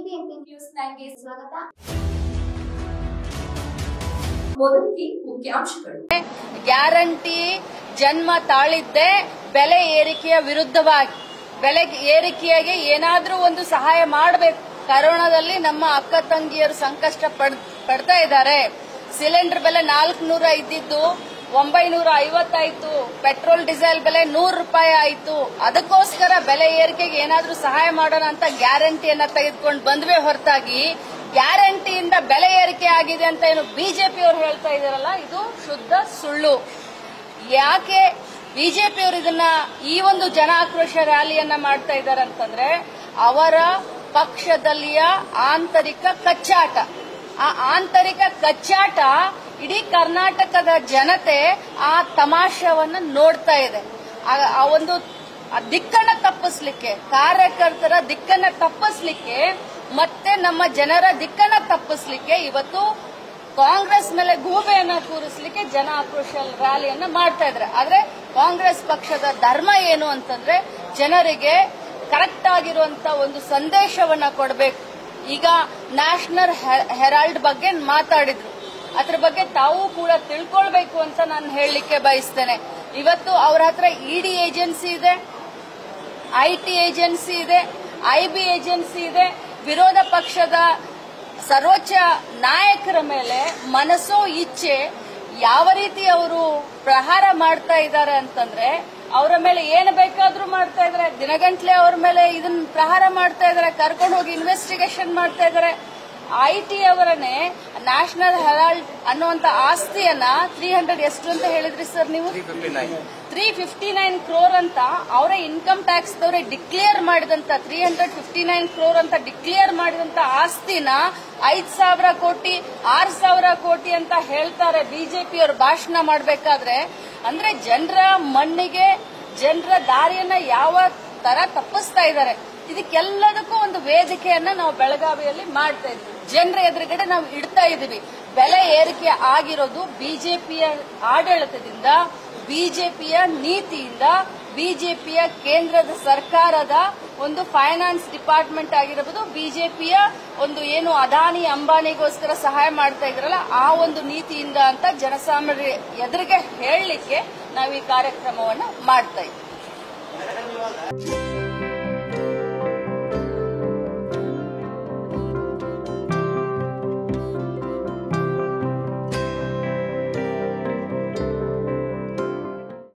BBMP news 9ಗೆ ಸ್ವಾಗತ. ಮೊದಲಿಗೆ ಮುಖ್ಯಾಂಶಗಳು. ಗ್ಯಾರಂಟಿ ಜನ್ಮ ತಾಳಿದ್ದೆ ಬೆಲೆ ಏರಿಕೆಯ ವಿರುದ್ಧವಾಗಿ. ಬೆಲೆ ಏರಿಕೆಗೆ ಏನಾದ್ರೂ ಒಂದು ಸಹಾಯ ಮಾಡಬೇಕು. ಕರೋನಾದಲ್ಲಿ ನಮ್ಮ ಅಕ್ಕ ತಂಗಿಯರು ಸಂಕಷ್ಟ ಪಡ್ತಾ ಇದ್ದಾರೆ. ಸಿಲಿಂಡರ್ ಬೆಲೆ 400 ಇದ್ದಿದ್ದು 950 ಆಯ್ತು. ಪೆಟ್ರೋಲ್ ಡೀಸೆಲ್ ಬೆಲೆ 100 ರೂಪಾಯಿ ಆಯ್ತು. ಅದಕ್ಕೋಸ್ಕರ ಬೆಲೆ ಏರಿಕೆಗೆ ಏನಾದ್ರೂ ಸಹಾಯ ಮಾಡೋಣ ಅಂತ ಗ್ಯಾರಂಟಿಯನ್ನ ತೆಗೆದುಕೊಂಡು ಬಂದ್ವಿ ಹೊರತಾಗಿ ಗ್ಯಾರಂಟಿಯಿಂದ ಬೆಲೆ ಏರಿಕೆ ಆಗಿದೆ ಅಂತ ಏನು ಬಿಜೆಪಿಯವರು ಹೇಳ್ತಾ ಇದಾರಲ್ಲ, ಇದು ಶುದ್ಧ ಸುಳ್ಳು. ಯಾಕೆ ಬಿಜೆಪಿಯವರು ಇದನ್ನ ಈ ಒಂದು ಜನ ಆಕ್ರೋಶ ರ್ಯಾಲಿಯನ್ನ ಮಾಡ್ತಾ ಇದ್ದಾರೆ ಅಂತಂದ್ರೆ, ಅವರ ಪಕ್ಷದಲ್ಲಿಯ ಆಂತರಿಕ ಕಚ್ಚಾಟ. ಆ ಆಂತರಿಕ ಕಚ್ಚಾಟ ಇಡೀ ಕರ್ನಾಟಕದ ಜನತೆ ಆ ತಮಾಷೆವನ್ನ ನೋಡ್ತಾ ಇದೆ. ಆ ಒಂದು ದಿಕ್ಕನ್ನ ತಪ್ಪಿಸ್ಲಿಕ್ಕೆ, ಕಾರ್ಯಕರ್ತರ ದಿಕ್ಕನ್ನ ತಪ್ಪಿಸ್ಲಿಕ್ಕೆ ಮತ್ತೆ ನಮ್ಮ ಜನರ ದಿಕ್ಕನ್ನ ತಪ್ಪಿಸ್ಲಿಕ್ಕೆ ಇವತ್ತು ಕಾಂಗ್ರೆಸ್ ಮೇಲೆ ಗೂಬೆಯನ್ನ ಕೂರಿಸಲಿಕ್ಕೆ ಜನ ಆಕ್ರೋಶ ರ್ಯಾಲಿಯನ್ನ ಮಾಡ್ತಾ ಇದ್ದಾರೆ. ಆದ್ರೆ ಕಾಂಗ್ರೆಸ್ ಪಕ್ಷದ ಧರ್ಮ ಏನು ಅಂತಂದ್ರೆ, ಜನರಿಗೆ ಕರೆಕ್ಟ್ ಆಗಿರುವಂತ ಒಂದು ಸಂದೇಶವನ್ನ ಕೊಡಬೇಕು. ಈಗ ನ್ಯಾಷನಲ್ ಹೆರಾಲ್ಡ್ ಬಗ್ಗೆ ಮಾತಾಡಿದ್ರು, ಅದ್ರ ಬಗ್ಗೆ ತಾವು ಕೂಡ ತಿಳ್ಕೊಳ್ಬೇಕು ಅಂತ ನಾನು ಹೇಳಲಿಕ್ಕೆ ಬಯಸ್ತೇನೆ. ಇವತ್ತು ಅವರ ಹತ್ರ ಇಡಿ ಏಜೆನ್ಸಿ ಇದೆ, ಐಟಿ ಏಜೆನ್ಸಿ ಇದೆ, ಐಬಿ ಏಜೆನ್ಸಿ ಇದೆ. ವಿರೋಧ ಪಕ್ಷದ ಸರ್ವೋಚ್ಚ ನಾಯಕರ ಮೇಲೆ ಮನಸ್ಸೋ ಇಚ್ಛೆ ಯಾವ ರೀತಿ ಅವರು ಪ್ರಹಾರ ಮಾಡ್ತಾ ಇದ್ದಾರೆ ಅಂತಂದ್ರೆ, ಅವರ ಮೇಲೆ ಏನು ಬೇಕಾದ್ರೂ ಮಾಡ್ತಾ ಇದ್ದಾರೆ. ದಿನಗಂಟ್ಲೆ ಅವರ ಮೇಲೆ ಇದನ್ನ ಪ್ರಹಾರ ಮಾಡ್ತಾ ಇದ್ದಾರೆ, ಕರ್ಕೊಂಡು ಹೋಗಿ ಇನ್ವೆಸ್ಟಿಗೇಷನ್ ಮಾಡ್ತಾ ಇದ್ದಾರೆ. ಐಟಿ ಅವರನ್ನೇ ನ್ಯಾಷನಲ್ ಹೆರಾಲ್ಡ್ ಅನ್ನುವಂತ ಆಸ್ತಿಯನ್ನ 300 ಎಷ್ಟು ಅಂತ ಹೇಳಿದ್ರಿ ಸರ್ ನೀವು? 359 ಕ್ರೋರ್ ಅಂತ ಅವರೇ ಇನ್ಕಮ್ ಟ್ಯಾಕ್ಸ್ ದವರೇ ಡಿಕ್ಲೇರ್ ಮಾಡಿದಂತ 359 ಕ್ರೋರ್ ಅಂತ ಡಿಕ್ಲೇರ್ ಮಾಡಿದಂತ ಆಸ್ತಿನ 5,000 ಕೋಟಿ 6,000 ಕೋಟಿ ಅಂತ ಹೇಳ್ತಾರೆ ಬಿಜೆಪಿಯವರು ಭಾಷಣ ಮಾಡಬೇಕಾದ್ರೆ. ಅಂದ್ರೆ ಜನರ ಮಣ್ಣಿಗೆ, ಜನರ ದಾರಿಯನ್ನ ಯಾವ ತರ ತಪ್ಪಿಸ್ತಾ ಇದ್ದಾರೆ. ಇದಕ್ಕೆಲ್ಲದಕ್ಕೂ ಒಂದು ವೇದಿಕೆಯನ್ನ ನಾವು ಬೆಳಗಾವಿಯಲ್ಲಿ ಮಾಡ್ತಾ ಇದ್ವಿ, ಜನರ ಎದುರುಗಡೆ ನಾವು ಇಡ್ತಾ ಇದೀವಿ. ಬೆಲೆ ಏರಿಕೆ ಆಗಿರೋದು ಬಿಜೆಪಿಯ ಆಡಳಿತದಿಂದ, ಬಿಜೆಪಿಯ ನೀತಿಯಿಂದ, ಬಿಜೆಪಿಯ ಕೇಂದ್ರದ ಸರ್ಕಾರದ ಒಂದು ಫೈನಾನ್ಸ್ ಡಿಪಾರ್ಟ್ಮೆಂಟ್ ಆಗಿರಬಹುದು, ಬಿಜೆಪಿಯ ಒಂದು ಏನು ಅದಾನಿ ಅಂಬಾನಿಗೋಸ್ಕರ ಸಹಾಯ ಮಾಡ್ತಾ ಇದ್ರಲ್ಲ ಆ ಒಂದು ನೀತಿಯಿಂದ ಅಂತ ಜನಸಾಮಾನ್ಯರ ಎದುರಿಗೆ ಹೇಳಲಿಕ್ಕೆ ನಾವು ಈ ಕಾರ್ಯಕ್ರಮವನ್ನು ಮಾಡ್ತಾ ಇದ್ದೀವಿ.